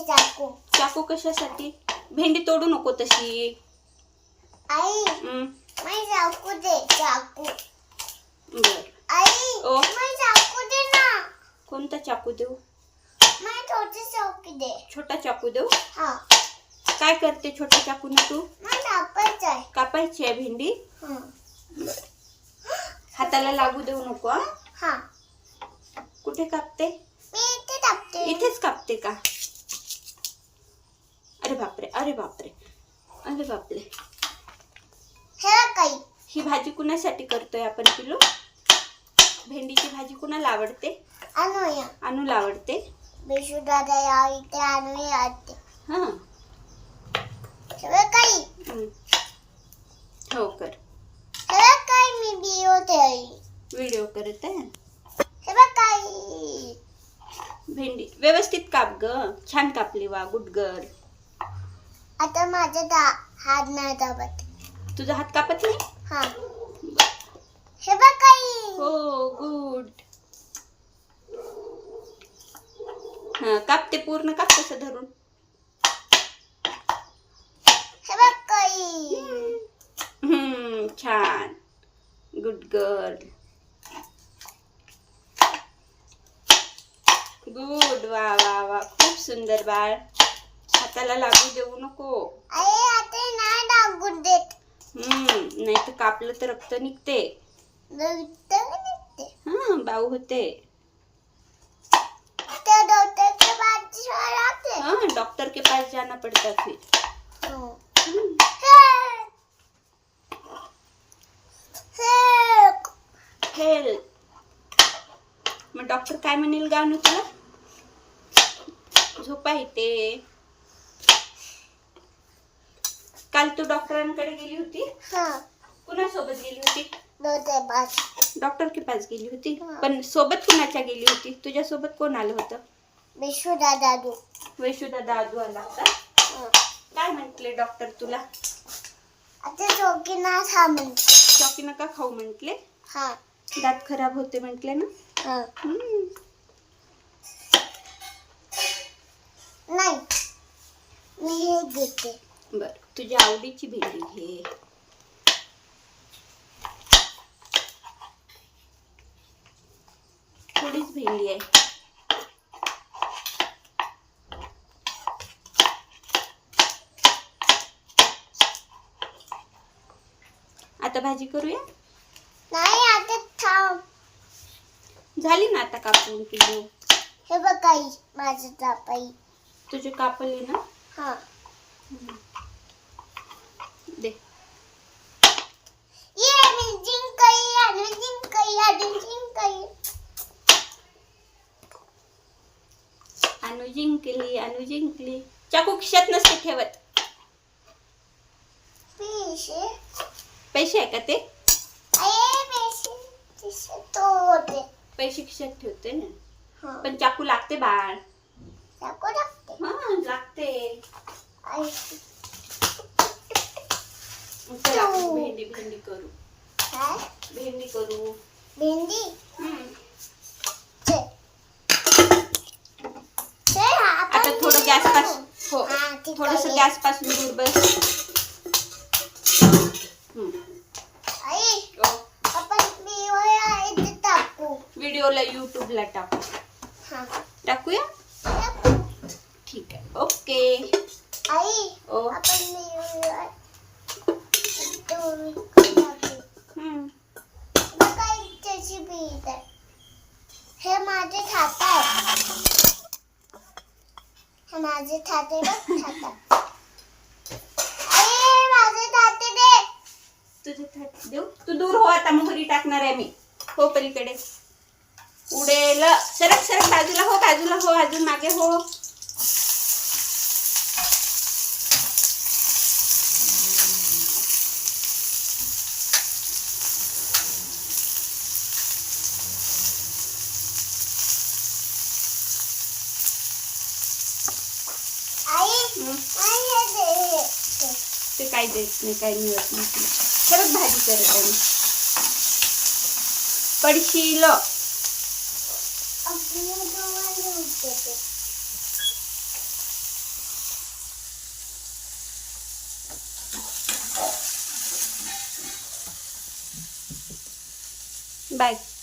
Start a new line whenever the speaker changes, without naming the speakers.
चाकू.
चाकू कशासाठी? भेंडी तोडू नको तशी.
आई मैं चाकू दे. चाकू.
बर.
आई
ओ
मैं चाकू दे ना.
कोणता चाकू देऊ?
मैं छोटी चाकू दे.
छोटा चाकू देऊ?
हाँ.
काय करते छोट्या चाकूने तू?
मैं कापायचं आहे.
कापायची आहे भेंडी? हाताला लागू देऊ नको.
हाँ.
कुठे कापते?
मी इथे कापते.
इथेच कापते का? अरे बापरे, अरे बापरे, अरे बापरे.
हे काही
ही भाजी कुणासाठी करतोय आपण पिलू? भेंडीची भाजी कुणाला आवडते?
आणूया.
अनुला आवडते.
बिशू दादा या इथे आणूया आते.
हा.
हे काही
हो कर.
हे काही मी
व्हिडिओ करत आहे.
हे काही
भेंडी व्यवस्थित काप ग. छान कापली. वा, गुड गर्ल.
आता माझा हात नाही दाबत.
तुझा हात कापत नाही?
हा. हे काही
हो, गुड. हा, कापते पूर्ण. काप तसं धरून.
हे काही
छान. Good girl. गुड. वा वा वा, खूप सुंदर बाळ. हाताला लागू देऊ नको.
आई आता नाही लागू देत.
नाही तर कापलं तर रक्त निघते. हा, बाऊ होते.
डॉक्टर के पास जाते.
हाँ, डॉक्टर के पास जाना पड़ता फिर. हेल्प. मग डॉक्टर काय म्हणेल गाणं तुला? झोपा येते. काल तू डॉक्टरांकडे गेली होती? कुणासोबत गेली होती? डॉक्टर के पास गेली होती. पण सोबत कुणाच्या गेली होती? तुझ्या सोबत कोण आलं होतं?
विशुदा दादू.
वैशुदा दादू आला होता. काय म्हंटले डॉक्टर तुला?
आता चौकी ना खा म्हणते.
चॉकी नका खाऊ म्हंटले.
हा.
दात खराब होते म्हंटले ना.
नाही मी हे घेते.
बर, तुझ्या आवडीची भेंडी घे. थोडीच भेंडी आहे. आता भाजी करूया.
नाही आता थांब.
झाली ना आता कापून पिलू.
हे बघ काही माझं चापाई.
तुझे कापले ना.
हा.
दे.
ये मी जिंकई आणि जिंकई आणि जिंकई.
अनु जिंकली, अनु जिंकली. चाकू खिशात नसते ठेवत. पैसे आहे का ते? पैसे खिशात ठेवते ना. पण चाकू लागते बाळ.
चाकू लागते.
हा, लागते. भेंडी भेंडी करू. भेंडी करू.
भेंडी.
आता थोडं गॅस पासून. हो, थोडस गॅस पासून दूर बस. व्हिडिओला युट्यूबला टाकू. टाकूया. ठीक आहे. ओके.
आई
ओ.
आपण हे माझे खाता आहे. हे माझे खाते बघ. खाता. आई माझे खाते दे.
तुझे थाट देऊ. तू दूर हो. आता मोहरी टाकणार आहे मी. हो, पलीकडे उडेल. सरक सरक. बाजूला हो, बाजूला हो. अजून मागे हो. ते काही देत नाही, काही मिळत नाही. खरंच भाजी करत आहे मी. पडशील. बाय.